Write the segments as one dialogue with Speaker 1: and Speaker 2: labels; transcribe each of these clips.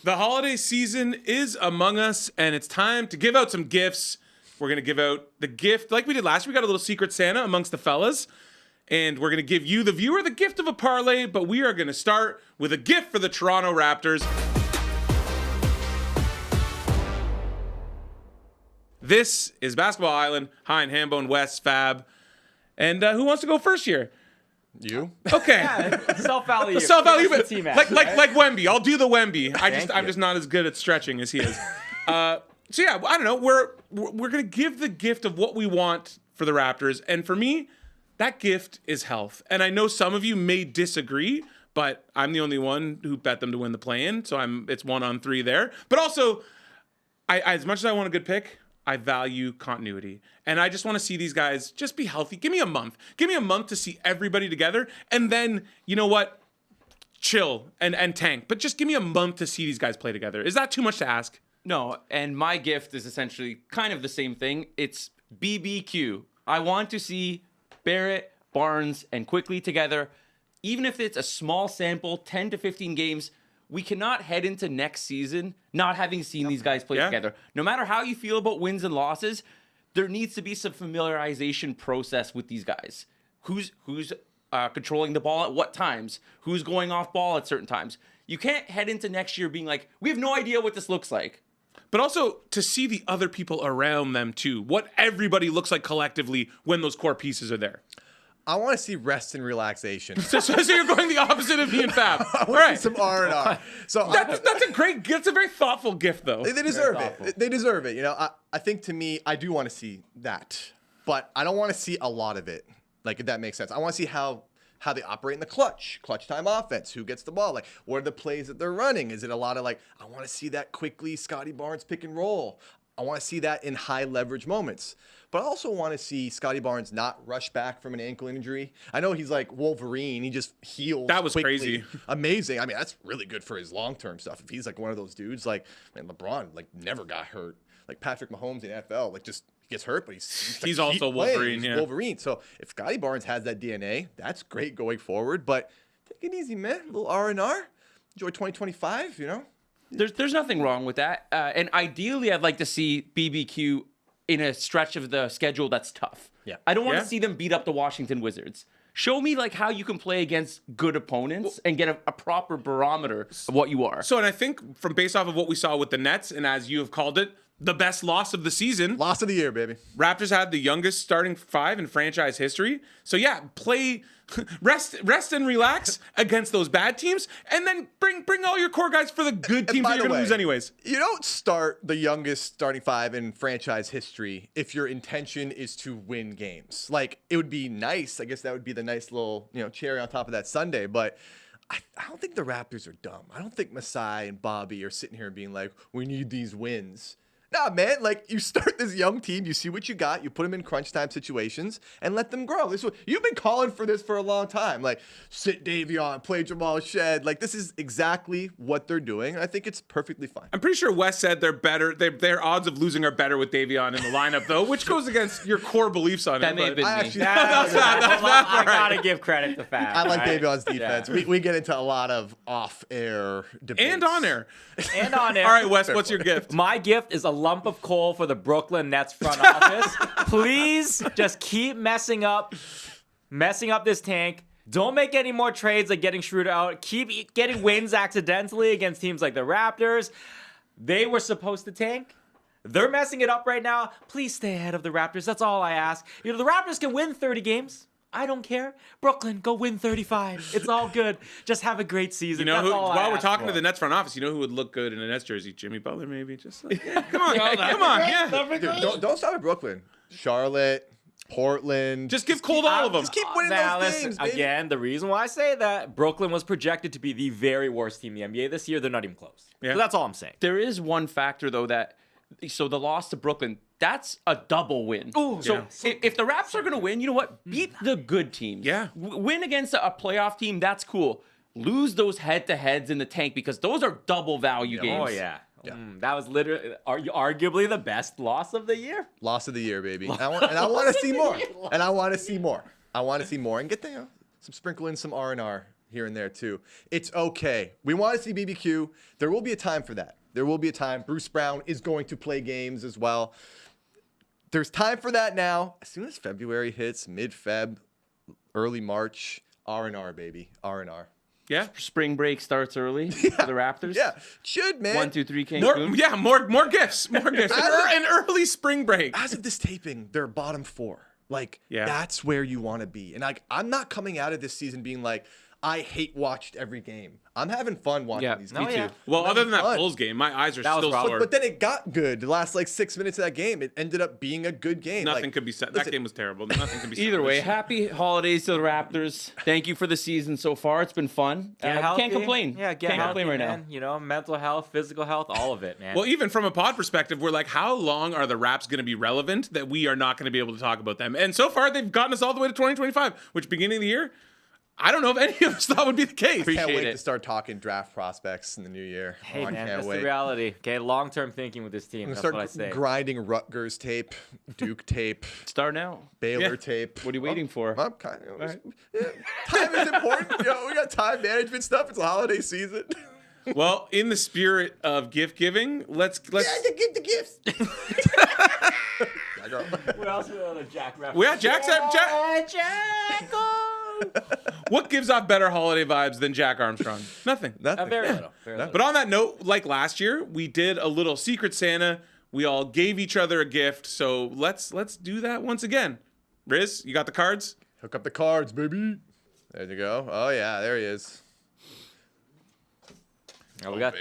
Speaker 1: The holiday season is among us, and it's time to give out some gifts. We're going to give out the gift like we did last year. We got a little Secret Santa amongst the fellas, and we're going to give you, the viewer, the gift of a parlay, but we are going to start with a gift for the Toronto Raptors. This is Basketball Island. Hein, Hambone, Fab. And who wants to go first here?
Speaker 2: You?
Speaker 1: Okay.
Speaker 3: Yeah, self-value.
Speaker 1: Self-value, but
Speaker 3: T-Mac,
Speaker 1: like Wemby. I'll do the Wemby. I'm just not as good at stretching as he is. So yeah, I don't know. We're gonna give the gift of what we want for the Raptors, and for me, that gift is health. And I know some of you may disagree, but I'm the only one who bet them to win the play-in, so it's 1-on-3 there. But also, I as much as I want a good pick, I value continuity. And I just want to see these guys just be healthy. Give me a month. Give me a month to see everybody together. And then, you know what? Chill and tank. But just give me a month to see these guys play together. Is that too much to ask?
Speaker 4: No, and my gift is essentially kind of the same thing. It's BBQ. I want to see Barrett, Barnes, and Quickly together. Even if it's a small sample, 10 to 15 games, we cannot head into next season not having seen these guys play together. No matter how you feel about wins and losses, there needs to be some familiarization process with these guys. Who's controlling the ball at what times? Who's going off ball at certain times? You can't head into next year being like, we have no idea what this looks like.
Speaker 1: But also to see the other people around them too. What everybody looks like collectively when those core pieces are there.
Speaker 2: I want to see rest and relaxation.
Speaker 1: So you're going the opposite of me and Fab.
Speaker 2: All right, some R&R. So
Speaker 1: that's a very thoughtful gift, though.
Speaker 2: They deserve it. They deserve it. You know, I think to me, I do want to see that, but I don't want to see a lot of it. Like, if that makes sense. I want to see how they operate in the clutch time offense. Who gets the ball? Like, what are the plays that they're running? Is it a lot of like, I want to see that quickly, Scotty Barnes pick and roll. I want to see that in high leverage moments. But I also want to see Scotty Barnes not rush back from an ankle injury. I know he's like Wolverine. He just heals.
Speaker 1: That was
Speaker 2: quickly.
Speaker 1: crazy.
Speaker 2: Amazing. I mean, that's really good for his long-term stuff. If he's like one of those dudes, like, man, LeBron, like, never got hurt. Like Patrick Mahomes in NFL, like, just gets hurt, but he's
Speaker 1: also Wolverine.
Speaker 2: He's Wolverine. So if Scotty Barnes has that DNA, that's great going forward. But take it easy, man. A little R&R. Enjoy 2025, you know?
Speaker 4: There's nothing wrong with that. And ideally, I'd like to see BBQ in a stretch of the schedule that's tough.
Speaker 2: Yeah.
Speaker 4: I don't want to see them beat up the Washington Wizards. Show me like how you can play against good opponents and get a proper barometer of what you are.
Speaker 1: So, and I think from based off of what we saw with the Nets, and as you have called it, the best loss of the season.
Speaker 2: Loss of the year, baby.
Speaker 1: Raptors had the youngest starting five in franchise history. So yeah, rest and relax against those bad teams, and then bring all your core guys for the good teams that you're going to lose anyways.
Speaker 2: You don't start the youngest starting five in franchise history if your intention is to win games. Like, it would be nice. I guess that would be the nice little, cherry on top of that sundae, but I don't think the Raptors are dumb. I don't think Masai and Bobby are sitting here being like, we need these wins. Nah, man, like, you start this young team, you see what you got, you put them in crunch time situations, and let them grow. You've been calling for this for a long time. Like, sit Davion, play Jamal Shed. Like, this is exactly what they're doing, and I think it's perfectly fine.
Speaker 1: I'm pretty sure Wes said they're better. Their odds of losing are better with Davion in the lineup, though, which goes against your core beliefs on
Speaker 4: That
Speaker 1: him.
Speaker 4: may have been me.
Speaker 3: I gotta give credit to Fab.
Speaker 2: I like Davion's defense. Yeah. We get into a lot of off-air debates.
Speaker 1: And on air.
Speaker 3: All
Speaker 1: right, Wes, what's your gift?
Speaker 3: My gift is a lump of coal for the Brooklyn Nets front office. Please just keep messing up this tank. Don't make any more trades like getting Schroeder out. Keep getting wins accidentally against teams like the Raptors. They were supposed to tank. They're messing it up right now. Please stay ahead of the Raptors. That's all I ask. The Raptors can win 30 games. I don't care. Brooklyn, go win 35. It's all good. Just have a great season.
Speaker 1: While we're talking to the Nets front office, you know who would look good in a Nets jersey? Jimmy Butler, maybe. Just like, come on. Yeah.
Speaker 2: Dude, don't stop at Brooklyn. Charlotte, Portland.
Speaker 1: Just give Cole to all of them.
Speaker 2: Just keep winning those games, baby.
Speaker 3: Again, the reason why I say that, Brooklyn was projected to be the very worst team in the NBA this year. They're not even close. Yeah. So that's all I'm saying.
Speaker 4: There is one factor, though, so the loss to Brooklyn, that's a double win.
Speaker 3: Ooh,
Speaker 4: so if the Raps are going to win, you know what? Beat the good teams.
Speaker 1: Yeah.
Speaker 4: Win against a playoff team, that's cool. Lose those head-to-heads in the tank because those are double value games.
Speaker 3: Oh, yeah. That was literally arguably the best loss of the year.
Speaker 2: Loss of the year, baby. I want to see more. And I want to see more. And get some sprinkle in some R&R here and there too. It's okay. We want to see BBQ. There will be a time for that. There will be a time. Bruce Brown is going to play games as well. There's time for that now. As soon as February hits, mid-Feb, early March, R&R, baby. R&R.
Speaker 1: Yeah.
Speaker 4: Spring break starts early for the Raptors.
Speaker 2: Yeah, should, man.
Speaker 4: 1, 2, 3, Cancun.
Speaker 1: More gifts. More gifts. An early spring break.
Speaker 2: As of this taping, they're bottom 4. Like,
Speaker 1: Yeah.
Speaker 2: that's where you want to be. And I'm not coming out of this season being like, I hate watched every game. I'm having fun watching these games.
Speaker 3: yeah.
Speaker 1: Well, other than that
Speaker 2: fun.
Speaker 1: Bulls game, my eyes are
Speaker 3: That was
Speaker 1: still
Speaker 3: rough.
Speaker 1: sore.
Speaker 2: But then it got good. The last 6 minutes of that game, it ended up being a good game.
Speaker 1: Nothing
Speaker 2: Like,
Speaker 1: could be said. That
Speaker 2: listen,
Speaker 1: game was terrible. Nothing could be said.
Speaker 4: Either way, happy holidays to the Raptors. Thank you for the season so far. It's been fun.
Speaker 3: Get healthy.
Speaker 4: Can't complain.
Speaker 3: Yeah, get
Speaker 4: Can't
Speaker 3: healthy,
Speaker 4: complain right
Speaker 3: man.
Speaker 4: now.
Speaker 3: You know, mental health, physical health, all of it, man.
Speaker 1: Well, even from a pod perspective, we're like, how long are the Raps going to be relevant that we are not going to be able to talk about them? And so far, they've gotten us all the way to 2025, which beginning of the year, I don't know if any of us thought would be the case.
Speaker 2: Can't
Speaker 4: Appreciate
Speaker 2: wait
Speaker 4: it.
Speaker 2: to start talking draft prospects in the new year.
Speaker 3: hey,
Speaker 2: I
Speaker 3: man,
Speaker 2: can't
Speaker 3: that's
Speaker 2: wait.
Speaker 3: the reality. Okay, long-term thinking with this team.
Speaker 2: I'm
Speaker 3: That's
Speaker 2: gonna
Speaker 3: what I
Speaker 2: start
Speaker 3: say.
Speaker 2: grinding Rutgers tape, Duke tape,
Speaker 4: Start now.
Speaker 2: Baylor
Speaker 1: Yeah.
Speaker 2: tape.
Speaker 4: What are you waiting for?
Speaker 2: I'm kind of, time is important. We got time management stuff. It's a holiday season.
Speaker 1: Well, in the spirit of gift giving, let's
Speaker 2: Get the gifts. I go.
Speaker 3: What else? Jack reference.
Speaker 1: we got Jack's
Speaker 3: Jack.
Speaker 1: What gives off better holiday vibes than Jack Armstrong? Nothing.
Speaker 2: Nothing.
Speaker 3: Very little. Very little.
Speaker 1: But on that note, like last year, we did a little Secret Santa. We all gave each other a gift. So let's do that once again. Riz, you got the cards?
Speaker 2: Hook up the cards, baby. There you go. Oh yeah, there he is.
Speaker 3: Oh, we got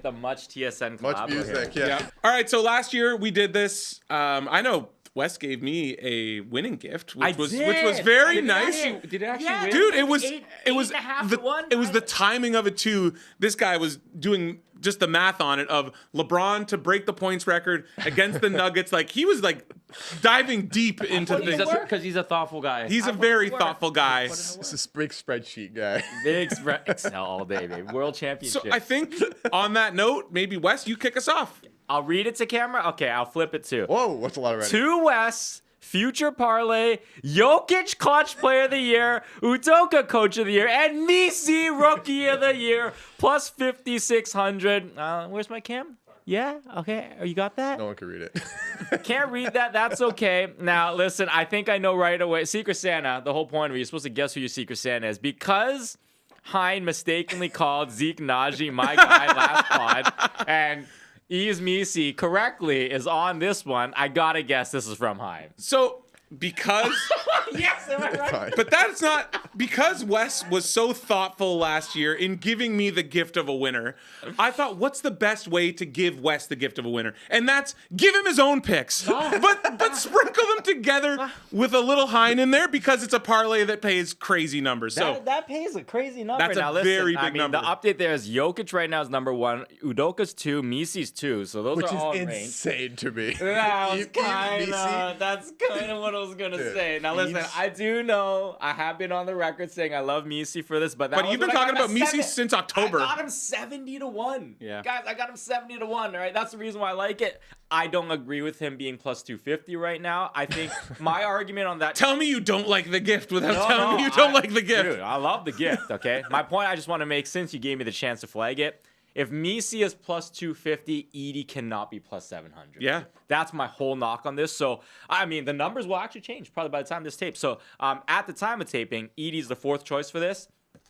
Speaker 3: the much TSN collab
Speaker 2: Much
Speaker 3: here.
Speaker 2: music. Yeah.
Speaker 1: All right. So last year we did this. I know Wes gave me a winning gift, which was very
Speaker 3: Did it
Speaker 1: nice.
Speaker 3: actually-
Speaker 4: Did it actually
Speaker 3: Yeah,
Speaker 4: win?
Speaker 1: Dude, it was
Speaker 3: Eight
Speaker 1: the
Speaker 3: and a half to one?
Speaker 1: the timing of it too. This guy was doing just the math on it of LeBron to break the points record against the Nuggets. Like he was like diving deep into
Speaker 3: What do you
Speaker 1: things.
Speaker 3: work?
Speaker 4: Because he's a thoughtful guy.
Speaker 1: He's a
Speaker 3: I
Speaker 1: very
Speaker 3: work.
Speaker 1: thoughtful guy.
Speaker 2: This is big spreadsheet guy.
Speaker 3: Big spread Excel all day, baby. World
Speaker 1: So
Speaker 3: Championship.
Speaker 1: I think on that note, maybe Wes, you kick us off.
Speaker 3: I'll read it to camera. Okay, I'll flip it too.
Speaker 2: Whoa, that's a lot already.
Speaker 3: To Wes, future parlay, Jokic clutch player of the year, Udoka coach of the year, and Misi rookie of the year, plus 5,600. Where's my cam? Yeah? Okay. You got that?
Speaker 2: No one can read it.
Speaker 3: Can't read that. That's okay. Now, listen, I think I know right away. Secret Santa, the whole point of it, you're supposed to guess who your Secret Santa is. Because Hein mistakenly called Zeke Naji my guy last pod, and Yves Misi correctly is on this one, I gotta guess this is from Hein.
Speaker 1: So because
Speaker 3: Yes, am I right?
Speaker 2: Fine.
Speaker 1: but that's not because Wes was so thoughtful last year in giving me the gift of a winner. I thought, what's the best way to give Wes the gift of a winner? And that's give him his own picks, but sprinkle them together with a little Hein in there because it's a parlay that pays crazy numbers. So
Speaker 3: That pays a crazy number.
Speaker 1: That's a
Speaker 3: now, listen,
Speaker 1: very
Speaker 3: I
Speaker 1: big
Speaker 3: mean,
Speaker 1: number.
Speaker 3: The update there is Jokic right now is number 1, Udoka's 2, Misi's 2. So those
Speaker 2: Which
Speaker 3: are all
Speaker 2: is
Speaker 3: in range.
Speaker 2: insane to me.
Speaker 3: That was
Speaker 2: Yves
Speaker 3: kind
Speaker 2: Misi.
Speaker 3: of. That's kind of what I was gonna
Speaker 2: Dude,
Speaker 3: say. Now listen,
Speaker 2: Yves-
Speaker 3: I do know I have been on the record saying I love Misi for this, but
Speaker 1: But you've been talking about Misi since October.
Speaker 3: I got him 70-1.
Speaker 4: Yeah.
Speaker 3: Guys, I got him 70-1. All right, that's the reason why I like it. I don't agree with him being plus 250 right now. I think my argument on that.
Speaker 1: tell me you don't like the gift without
Speaker 3: No,
Speaker 1: telling
Speaker 3: no,
Speaker 1: me you don't
Speaker 3: I-
Speaker 1: like the gift.
Speaker 3: Dude, I love the gift, okay? My point I just want to make, since you gave me the chance to flag it, if Misi is plus 250, Edie cannot be plus 700.
Speaker 1: Yeah.
Speaker 3: That's my whole knock on this. So, I mean, the numbers will actually change probably by the time this tapes. So, at the time of taping, Edie's the 4th choice for this.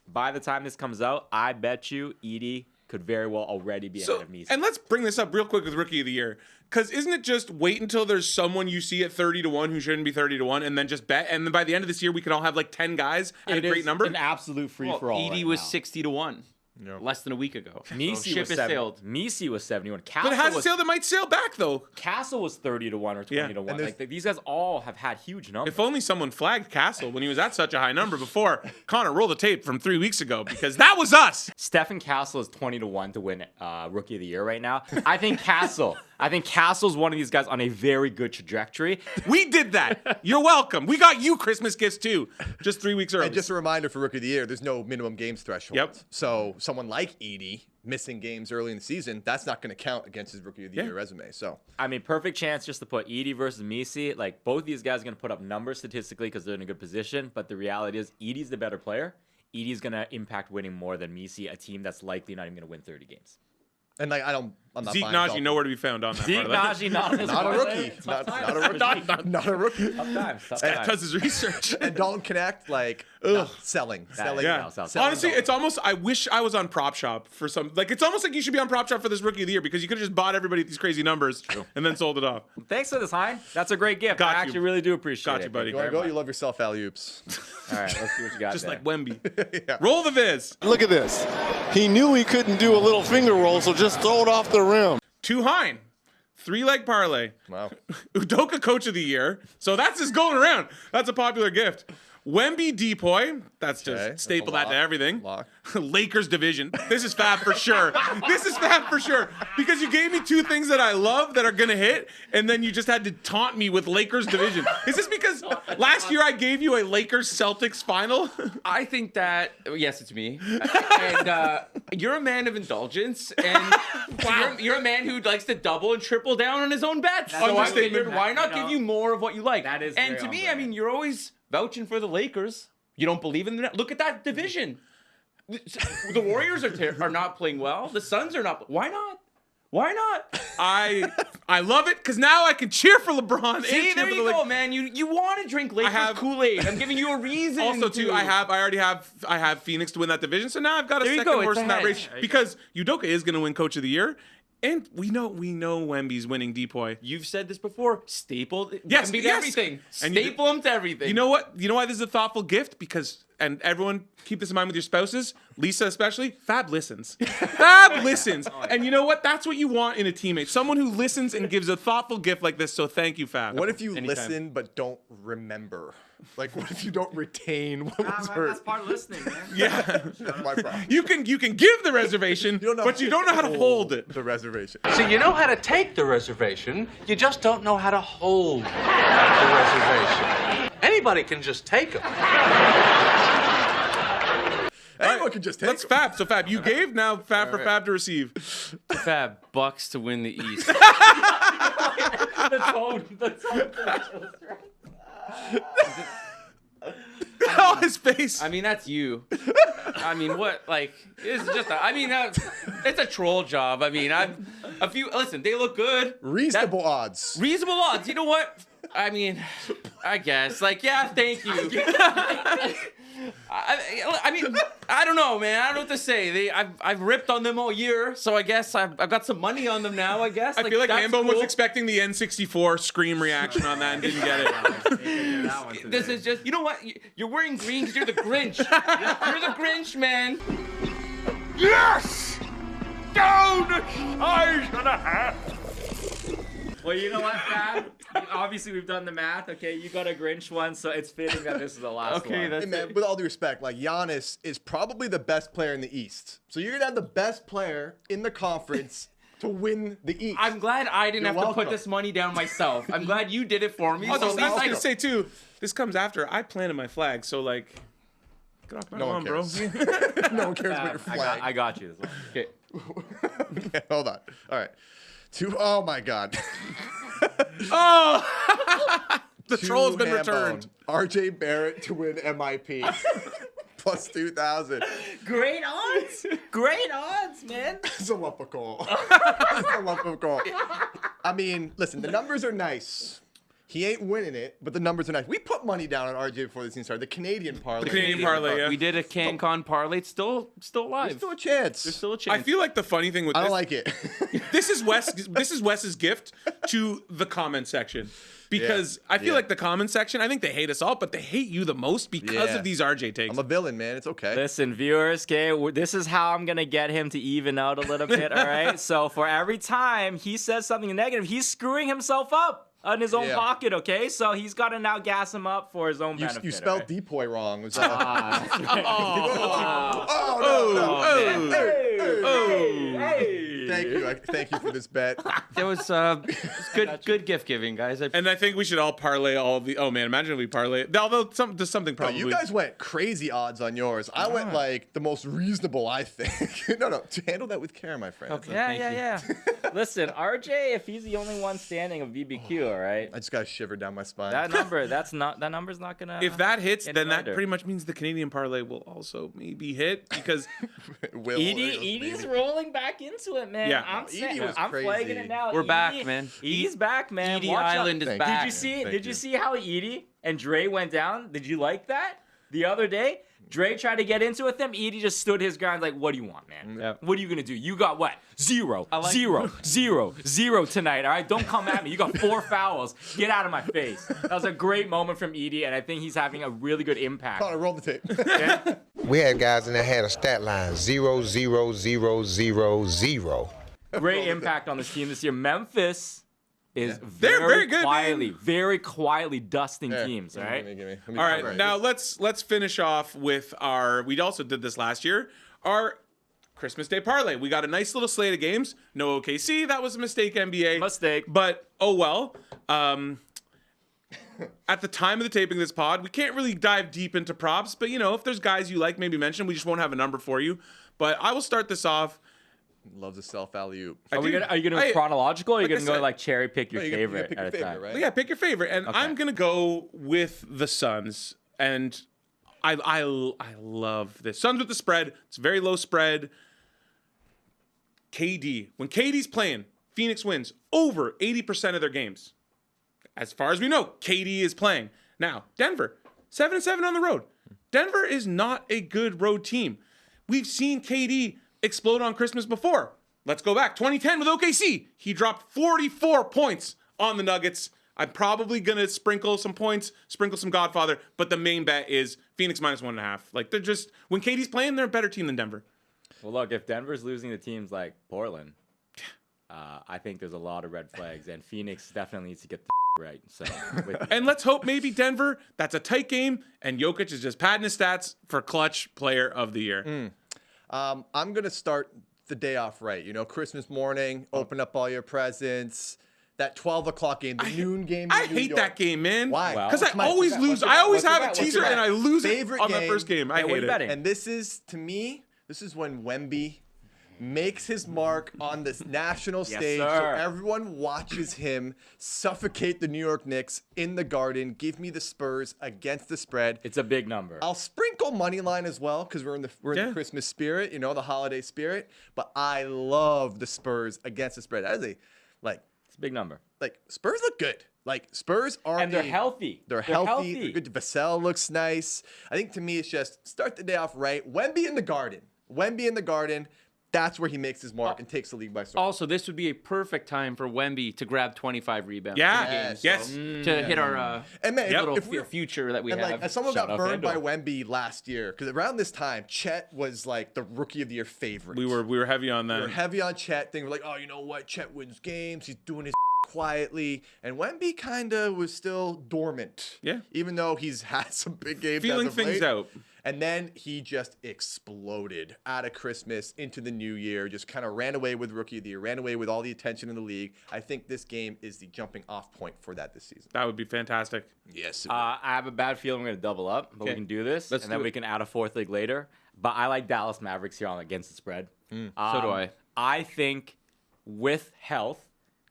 Speaker 3: By the time this comes out, I bet you Edie could very well already be ahead of Misi.
Speaker 1: And let's bring this up real quick with Rookie of the Year. Because isn't it just wait until there's someone you see at 30-1 who shouldn't be 30-1 and then just bet? And then by the end of this year, we could all have like 10 guys at
Speaker 3: It
Speaker 1: a great
Speaker 3: is
Speaker 1: number?
Speaker 3: an absolute free-for-all
Speaker 4: Edie
Speaker 3: right
Speaker 4: was
Speaker 3: now.
Speaker 4: 60-1 less than a week ago.
Speaker 3: Misi
Speaker 4: So ship
Speaker 3: was
Speaker 4: has
Speaker 3: 70.
Speaker 4: sailed.
Speaker 3: Misi was 71.
Speaker 1: But
Speaker 3: Castle
Speaker 1: it hasn't
Speaker 3: was,
Speaker 1: sailed. It might sail back, though.
Speaker 3: Castle was 30-1 or 20-1.
Speaker 2: And there's-
Speaker 3: Like these guys all have had huge numbers.
Speaker 1: If only someone flagged Castle when he was at such a high number before. Connor, roll the tape from 3 weeks ago because that was us.
Speaker 3: Stephen Castle is 20-1 to win Rookie of the Year right now. I think Castle's one of these guys on a very good trajectory.
Speaker 1: We did that. You're welcome. We got you Christmas gifts too, just 3 weeks early.
Speaker 2: And just a reminder for Rookie of the Year, there's no minimum games threshold.
Speaker 1: Yep.
Speaker 2: So someone like Edie missing games early in the season, that's not going to count against his Rookie of the Year resume. So
Speaker 3: I mean, perfect chance just to put Edie versus Misi. Like, both these guys are going to put up numbers statistically because they're in a good position. But the reality is, Edie's the better player. Edie's going to impact winning more than me see a team that's likely not even going to win 30 games.
Speaker 2: And like I'm not
Speaker 1: Zeke
Speaker 2: buying
Speaker 1: Najee
Speaker 2: Dalton.
Speaker 1: nowhere to be found on that.
Speaker 3: Zeke Najee not on this
Speaker 2: Not a
Speaker 3: parlay.
Speaker 2: rookie.
Speaker 3: Tough times.
Speaker 2: Not a rookie. Not a rookie.
Speaker 3: Tough times. Tough
Speaker 1: That
Speaker 3: times.
Speaker 1: does his research.
Speaker 2: And Dalton Connect, like no, selling.
Speaker 1: Yeah.
Speaker 3: Sell.
Speaker 1: Honestly, it's almost. I wish I was on Prop Shop for some. Like, it's almost like you should be on Prop Shop for this Rookie of the Year because you could have just bought everybody these crazy numbers and then sold it off.
Speaker 3: Thanks for this, Hein. That's a great gift.
Speaker 1: Got
Speaker 3: I
Speaker 1: you.
Speaker 3: actually really do appreciate it.
Speaker 1: Got you, buddy.
Speaker 2: You want to go? You love yourself, alley-oops.
Speaker 3: All right, let's see what you got
Speaker 1: Just
Speaker 3: there.
Speaker 1: like Wemby.
Speaker 2: Yeah.
Speaker 1: Roll the Viz.
Speaker 5: Look at this. He knew he couldn't do a little finger roll, so just throw it off the rim.
Speaker 1: To Hein. 3-leg parlay.
Speaker 2: Wow.
Speaker 1: Udoka Coach of the Year. So that's just going around. That's a popular gift. Wemby Depoy. That's just
Speaker 2: Okay,
Speaker 1: staple
Speaker 2: that's
Speaker 1: that
Speaker 2: a
Speaker 1: to
Speaker 2: lock.
Speaker 1: everything.
Speaker 2: Lock.
Speaker 1: Lakers division. This is fab for sure. This is fab for sure. Because you gave me two things that I love that are going to hit, and then you just had to taunt me with Lakers division. Is this because last year I gave you a Lakers Celtics final?
Speaker 4: I think that yes, it's me, and you're a man of indulgence, and you're a man who likes to double and triple down on his own bets.
Speaker 3: That's
Speaker 4: So I
Speaker 1: understatement.
Speaker 4: figured, why not give you more of what you like?
Speaker 3: That is
Speaker 4: and
Speaker 3: very
Speaker 4: to me,
Speaker 3: on
Speaker 4: I mean, you're always vouching for the Lakers. You don't believe in them. Look at that division. The Warriors are not playing well. The Suns are not. Why not? Why not?
Speaker 1: I love it because now I can cheer for LeBron. and
Speaker 4: See,
Speaker 1: cheer
Speaker 4: there
Speaker 1: for
Speaker 4: you
Speaker 1: the
Speaker 4: go,
Speaker 1: Lakers.
Speaker 4: man. You want to drink Lakers
Speaker 1: have-
Speaker 4: Kool-Aid. I'm giving you a reason.
Speaker 1: Also, too, I have Phoenix to win that division, so now I've got a
Speaker 4: There you
Speaker 1: second
Speaker 4: go, it's
Speaker 1: horse
Speaker 4: a
Speaker 1: in that
Speaker 4: hedge.
Speaker 1: race because Udoka is going to win Coach of the Year, and we know Wemby's winning Depoy.
Speaker 4: You've said this before. Staple.
Speaker 1: Yes,
Speaker 4: Wemby to
Speaker 1: yes.
Speaker 4: everything.
Speaker 1: And you-
Speaker 4: Staple him to everything.
Speaker 1: You know what? You know why this is a thoughtful gift? Because, and everyone keep this in mind with your spouses, Lisa especially, Fab listens. Fab listens. And you know what? That's what you want in a teammate. Someone who listens and gives a thoughtful gift like this. So thank you, Fab.
Speaker 2: What if you
Speaker 4: Anytime.
Speaker 2: listen but don't remember? Like, what if you don't retain what was heard?
Speaker 3: That's part of listening, man.
Speaker 1: Yeah.
Speaker 2: That's my problem.
Speaker 1: You can give the reservation, but you don't know how to hold it.
Speaker 2: The reservation.
Speaker 6: See, you know how to take the reservation, you just don't know how to hold the reservation. Anybody can just take them.
Speaker 2: Anyone can just take
Speaker 1: Let's
Speaker 2: them.
Speaker 1: Fab. So Fab, you gave, now Fab for Fab to receive.
Speaker 4: Fab Bucks to win the East.
Speaker 3: The tone.
Speaker 1: Oh, his face.
Speaker 4: I mean, that's you. I mean, what? Like, it's just. It's a troll job. I mean, Listen, they look good.
Speaker 2: Reasonable odds.
Speaker 4: Reasonable odds. You know what? I mean, I guess. Like, yeah, thank you. I mean, I don't know, man. I don't know what to say. I've ripped on them all year, so I guess I've got some money on them now. I guess.
Speaker 1: I feel like
Speaker 4: that's
Speaker 1: Hambone was
Speaker 4: cool.
Speaker 1: expecting the N64 scream reaction on that and didn't get it.
Speaker 4: This is just. You know what? You're wearing green because you're the Grinch. You're the Grinch, man.
Speaker 5: Yes! Down! Eyes and a hat!
Speaker 3: Well, you know what, Fab? Obviously, we've done the math. Okay, you got a Grinch one, so it's fitting that this is the last
Speaker 4: Okay,
Speaker 3: one.
Speaker 4: that's
Speaker 2: Hey, man, with all due respect, like Giannis is probably the best player in the East. So you're gonna have the best player in the conference to win the East.
Speaker 4: I'm glad I didn't
Speaker 2: You're
Speaker 4: have to
Speaker 2: welcome.
Speaker 4: put this money down myself. I'm glad you did it for me.
Speaker 1: Also,
Speaker 4: so
Speaker 1: I was
Speaker 4: at
Speaker 1: gonna
Speaker 4: least
Speaker 1: say too, this comes after I planted my flag, so like, get off my
Speaker 2: No
Speaker 1: lawn,
Speaker 2: one
Speaker 1: bro.
Speaker 2: cares. No one cares about your
Speaker 3: I
Speaker 2: flag.
Speaker 3: got you this one.
Speaker 4: Okay.
Speaker 2: Okay, hold on. All right. Oh my God.
Speaker 1: Oh, the troll's been
Speaker 2: Hambone.
Speaker 1: returned.
Speaker 2: RJ Barrett to win MIP. Plus 2,000.
Speaker 3: Great odds. Great odds, man.
Speaker 2: It's a lump of coal. It's a lump of coal. I mean, listen, the numbers are nice. He ain't winning it, but the numbers are nice. We put money down on RJ before the season started. The Canadian parlay.
Speaker 1: The Canadian parlay, yeah.
Speaker 4: We did a CanCon parlay. It's still alive.
Speaker 2: There's still a chance.
Speaker 4: There's still a chance.
Speaker 1: I feel like the funny thing with
Speaker 2: I
Speaker 1: this,
Speaker 2: don't like it.
Speaker 1: this is Wes's gift to the comment section. Because I feel
Speaker 2: yeah.
Speaker 1: like the comment section, I think they hate us all, but they hate you the most because
Speaker 2: Yeah.
Speaker 1: of these RJ takes.
Speaker 2: I'm a villain, man. It's okay.
Speaker 3: Listen, viewers, okay, this is how I'm going to get him to even out a little bit, all right? So for every time he says something negative, he's screwing himself up in his own
Speaker 2: Yeah.
Speaker 3: pocket, okay? So he's got to now gas him up for his own benefit.
Speaker 2: You spelled
Speaker 3: all right?
Speaker 2: Depoy wrong. Was,
Speaker 3: That's right.
Speaker 2: oh, no, no.
Speaker 3: Hey!
Speaker 2: Thank you. Thank you for this bet.
Speaker 4: There was good gift giving, guys.
Speaker 1: And I think we should all parlay all the. Oh man, imagine if we parlay. Although there's something
Speaker 2: Bro,
Speaker 1: probably.
Speaker 2: you guys went crazy odds on yours. I went like the most reasonable, I think. No, to handle that with care, my friend.
Speaker 4: Yeah.
Speaker 3: Listen, RJ, if he's the only one standing of BBQ, all right.
Speaker 2: I just got a shiver down my spine.
Speaker 3: That number's not gonna.
Speaker 1: If that hits,
Speaker 3: get
Speaker 1: then that
Speaker 3: lighter.
Speaker 1: pretty much means the Canadian parlay will also maybe hit because
Speaker 3: Edie's rolling back into it, man.
Speaker 1: Yeah.
Speaker 3: I'm
Speaker 2: Edie
Speaker 3: saying,
Speaker 2: was
Speaker 3: I'm
Speaker 2: crazy.
Speaker 3: flagging it now.
Speaker 4: We're back, man.
Speaker 3: Edie's back, man.
Speaker 4: Edie
Speaker 3: Watch out.
Speaker 4: Island is
Speaker 2: Thank
Speaker 4: back.
Speaker 3: Did you see?
Speaker 2: Thank
Speaker 3: Did you
Speaker 2: you.
Speaker 3: see how Edie and Dre went down? Did you like that? The other day, Dre tried to get into it with him. Edie just stood his ground like, what do you want, man?
Speaker 1: Yep.
Speaker 3: What are you going to do? You got what? Zero tonight, all right? Don't come at me. You got 4 fouls. Get out of my face. That was a great moment from Edie, and I think he's having a really good impact.
Speaker 2: Connor, roll the tape.
Speaker 3: Yeah?
Speaker 7: We had guys in there had a stat line 0, 0, 0, 0, 0.
Speaker 3: Great impact on this team this year. Memphis is
Speaker 1: They're very good,
Speaker 3: very quietly dusting teams, all right?
Speaker 2: Give me.
Speaker 1: all right, now let's finish off with our. We also did this last year. Our Christmas Day Parlay. We got a nice little slate of games. No OKC. That was a mistake, NBA.
Speaker 3: Mistake.
Speaker 1: But oh well. At the time of the taping of this pod, we can't really dive deep into props. But if there's guys you like, maybe mention. We just won't have a number for you. But I will start this off.
Speaker 2: Love the self alley-oop.
Speaker 3: Are you gonna go chronological, or are you
Speaker 1: like I
Speaker 3: gonna go
Speaker 1: said-
Speaker 3: like cherry pick your
Speaker 2: You gotta
Speaker 3: favorite
Speaker 2: pick
Speaker 3: at
Speaker 2: your
Speaker 3: a
Speaker 2: favorite,
Speaker 3: time?
Speaker 2: right?
Speaker 1: But yeah, pick your favorite, and I'm gonna go with the Suns, and I love this Suns with the spread. It's a very low spread. KD, when KD's playing, Phoenix wins over 80% of their games. As far as we know, KD is playing now. Denver, 7-7 on the road. Denver is not a good road team. We've seen KD explode on Christmas before. Let's go back. 2010 with OKC. He dropped 44 points on the Nuggets. I'm probably going to sprinkle some points, sprinkle some Godfather, but the main bet is Phoenix -1.5. Like, they're just, when KD's playing, they're a better team than Denver.
Speaker 3: Well, look, if Denver's losing to teams like Portland, I think there's a lot of red flags, and Phoenix definitely needs to get the right. So,
Speaker 1: And let's hope maybe Denver, that's a tight game, and Jokic is just padding his stats for clutch player of the year.
Speaker 2: I'm going to start the day off right. Christmas morning, open up all your presents. That 12 o'clock game, the noon game.
Speaker 1: I
Speaker 2: in New
Speaker 1: hate
Speaker 2: York.
Speaker 1: that game, man.
Speaker 2: Why?
Speaker 3: Well,
Speaker 1: Because I
Speaker 2: Come on,
Speaker 1: always
Speaker 2: what's your
Speaker 1: lose.
Speaker 2: bet?
Speaker 1: I always
Speaker 2: What's
Speaker 1: have
Speaker 2: your
Speaker 1: a
Speaker 2: bet?
Speaker 1: teaser
Speaker 2: What's
Speaker 1: and
Speaker 2: your
Speaker 1: I
Speaker 2: bet?
Speaker 1: lose it
Speaker 2: Favorite
Speaker 1: on that
Speaker 2: game.
Speaker 1: first game. I
Speaker 3: what are
Speaker 1: hate
Speaker 3: you
Speaker 1: it.
Speaker 3: betting?
Speaker 2: And this is, to me, this is when Wemby makes his mark on this national stage, so
Speaker 3: sir.
Speaker 2: everyone watches him suffocate the New York Knicks in the Garden. Give me the Spurs against the spread.
Speaker 3: it's a big number.
Speaker 2: I'll sprinkle money line as well because we're in the Christmas spirit, the holiday spirit. But I love the Spurs against the spread. That is
Speaker 3: It's a big number.
Speaker 2: Spurs look good. Spurs are
Speaker 3: And they're healthy.
Speaker 2: They're healthy. They're good. Vassell looks nice. I think to me it's just start the day off right. Wemby in the Garden. That's where he makes his mark and takes the league by storm.
Speaker 4: Also, this would be a perfect time for Wemby to grab 25 rebounds.
Speaker 1: Yeah.
Speaker 4: in a game,
Speaker 1: Yes.
Speaker 4: to hit our
Speaker 2: And man,
Speaker 1: Yep.
Speaker 4: little
Speaker 2: if we're
Speaker 4: future that we
Speaker 2: and
Speaker 4: have.
Speaker 2: as someone
Speaker 3: Shout
Speaker 2: got
Speaker 3: out
Speaker 2: burned by
Speaker 3: FanDuel.
Speaker 2: Wemby last year, because around this time, Chet was the rookie of the year favorite.
Speaker 1: We were heavy on
Speaker 2: We were
Speaker 1: that.
Speaker 2: heavy on Chet. We're like, oh, you know what? Chet wins games. He's doing his quietly. And Wemby kind of was still dormant.
Speaker 1: Yeah.
Speaker 2: Even though he's had some big games.
Speaker 1: Feeling
Speaker 2: as of
Speaker 1: things
Speaker 2: late.
Speaker 1: out.
Speaker 2: And then he just exploded out of Christmas into the new year. Just kind of ran away with Rookie of the Year, ran away with all the attention in the league. I think this game is the jumping off point for that this season.
Speaker 1: That would be fantastic.
Speaker 2: Yes.
Speaker 3: I have a bad feeling we're going to double up, but we
Speaker 4: Okay.
Speaker 3: can do this,
Speaker 4: Let's
Speaker 3: and then
Speaker 4: do
Speaker 3: we
Speaker 4: it.
Speaker 3: can add a fourth leg later. But I like Dallas Mavericks here on against the spread.
Speaker 4: So do I.
Speaker 3: I think with health,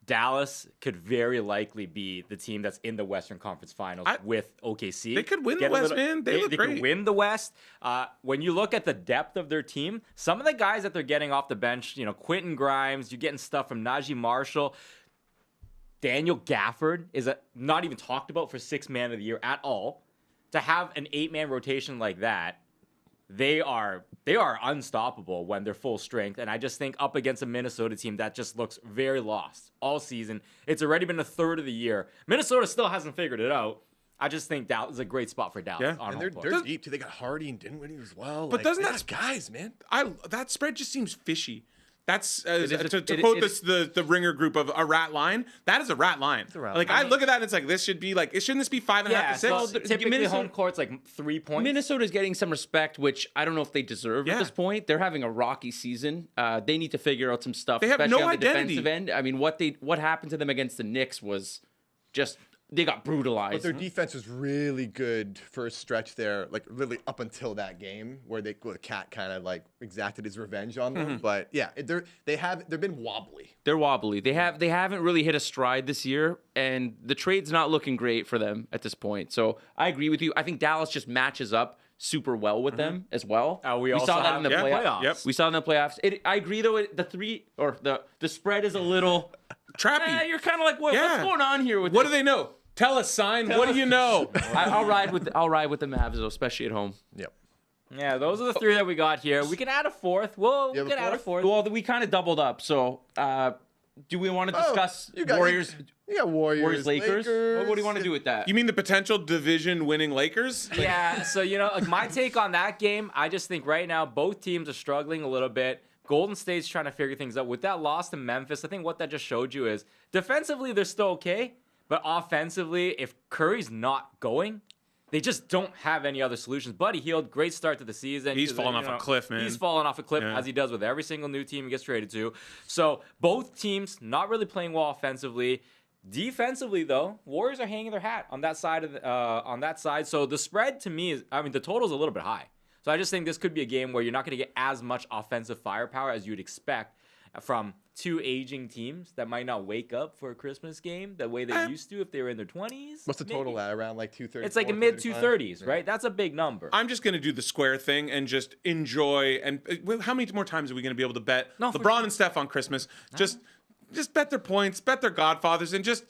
Speaker 3: Dallas could very likely be the team that's in the Western Conference Finals with OKC.
Speaker 1: They could win
Speaker 3: Get
Speaker 1: the
Speaker 3: a
Speaker 1: West, man. They look
Speaker 3: They
Speaker 1: great.
Speaker 3: could win the West. When you look at the depth of their team, some of the guys that they're getting off the bench, Quentin Grimes, you're getting stuff from Najee Marshall. Daniel Gafford is not even talked about for 6th man of the year at all. To have an 8-man rotation like that, they are unstoppable when they're full strength. And I just think up against a Minnesota team that just looks very lost all season. It's already been a third of the year. Minnesota still hasn't figured it out. I just think Dallas is a great spot for Dallas.
Speaker 1: Yeah.
Speaker 3: on
Speaker 2: And
Speaker 3: home
Speaker 2: they're
Speaker 3: court.
Speaker 2: deep too. They got Hardy and Dinwiddie as well.
Speaker 1: But doesn't
Speaker 2: they
Speaker 1: that-
Speaker 2: got guys, man?
Speaker 1: That spread just seems fishy. That's
Speaker 4: is a-
Speaker 1: to
Speaker 4: it-
Speaker 1: quote
Speaker 4: it-
Speaker 1: the ringer group of a rat line. That is a rat line.
Speaker 2: a rat
Speaker 1: Like
Speaker 2: line.
Speaker 1: I look at that and it's like this should be like shouldn't this be 5.5
Speaker 3: Yeah,
Speaker 1: to 6?
Speaker 3: so typically
Speaker 4: Minnesota-
Speaker 3: home court's like 3 points.
Speaker 4: Minnesota's getting some respect, which I don't know if they deserve
Speaker 1: Yeah.
Speaker 4: at this point. They're having a rocky season. They need to figure out some stuff,
Speaker 1: They have
Speaker 4: especially
Speaker 1: no
Speaker 4: on the
Speaker 1: identity.
Speaker 4: defensive end. I mean, what happened to them against the Knicks was just they got brutalized.
Speaker 2: But their defense was really good for a stretch there, like literally up until that game where the Cat kind of like exacted his revenge on them. But yeah, they've been wobbly.
Speaker 4: They're wobbly. They haven't really hit a stride this year, and the trade's not looking great for them at this point. So I agree with you. I think Dallas just matches up super well with them as well.
Speaker 3: We also
Speaker 4: saw that
Speaker 3: have
Speaker 4: in the
Speaker 3: playoffs.
Speaker 1: Yep.
Speaker 4: We saw it in the playoffs. I agree though. The spread is a little
Speaker 1: Trappy.
Speaker 4: you're kind of like, what's going on here with
Speaker 1: What
Speaker 4: this?
Speaker 1: do they know? Tell us, Sign. What do you know?
Speaker 4: I'll ride with the Mavs though, especially at home.
Speaker 2: Yep.
Speaker 3: Yeah, those are the three that we got here. We can add a fourth. We
Speaker 2: have a
Speaker 3: can add a
Speaker 2: fourth?
Speaker 3: fourth.
Speaker 4: Well, we kind of doubled up. So, do we want to discuss
Speaker 2: you got-
Speaker 4: Warriors?
Speaker 2: You got Warriors,
Speaker 4: Lakers. What do you want to do with that?
Speaker 1: You mean the potential division-winning Lakers?
Speaker 3: Yeah, so like my take on that game, I just think right now both teams are struggling a little bit. Golden State's trying to figure things out. With that loss to Memphis, I think what that just showed you is defensively they're still okay, but offensively, if Curry's not going, they just don't have any other solutions. Buddy Hield, great start to the season.
Speaker 1: He's fallen off a cliff, man.
Speaker 3: He's fallen off a cliff, as he does with every single new team he gets traded to. So both teams not really playing well offensively. Defensively, though, Warriors are hanging their hat on that side. So the spread to me the total's a little bit high. So I just think this could be a game where you're not going to get as much offensive firepower as you'd expect from two aging teams that might not wake up for a Christmas game the way they used to if they were in their 20s.
Speaker 2: What's the total at? Around like 230?
Speaker 3: It's like a mid 230s, right? That's a big number.
Speaker 1: I'm just going to do the square thing and just enjoy. And how many more times are we going to be able to bet LeBron and Steph on Christmas? Just bet their points, bet their Godfathers, and just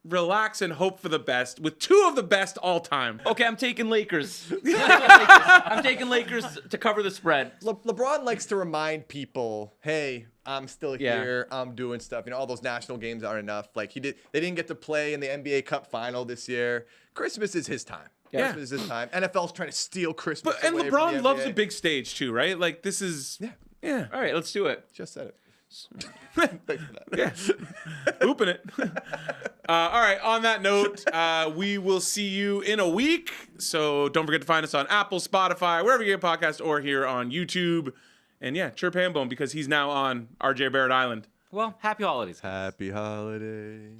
Speaker 1: relax and hope for the best with two of the best all time.
Speaker 4: Okay, I'm taking Lakers. I'm taking Lakers to cover the spread.
Speaker 2: LeBron likes to remind people, hey, I'm still
Speaker 4: Yeah.
Speaker 2: here. I'm doing stuff. All those national games aren't enough. Like they didn't get to play in the NBA Cup final this year. Christmas is his time.
Speaker 1: Yeah.
Speaker 2: Christmas is his time. NFL's trying to steal Christmas.
Speaker 1: And
Speaker 2: away from
Speaker 1: LeBron
Speaker 2: the
Speaker 1: loves
Speaker 2: NBA.
Speaker 1: a big stage too, right? Like this is yeah.
Speaker 4: All right, let's do it.
Speaker 2: Just said it. Thanks for that.
Speaker 1: Yeah. Open it. All right. On that note, we will see you in a week. So don't forget to find us on Apple, Spotify, wherever you get podcasts, or here on YouTube. And yeah, chirp Hambone because he's now on RJ Barrett Island.
Speaker 3: Well, happy holidays.
Speaker 2: Happy holidays.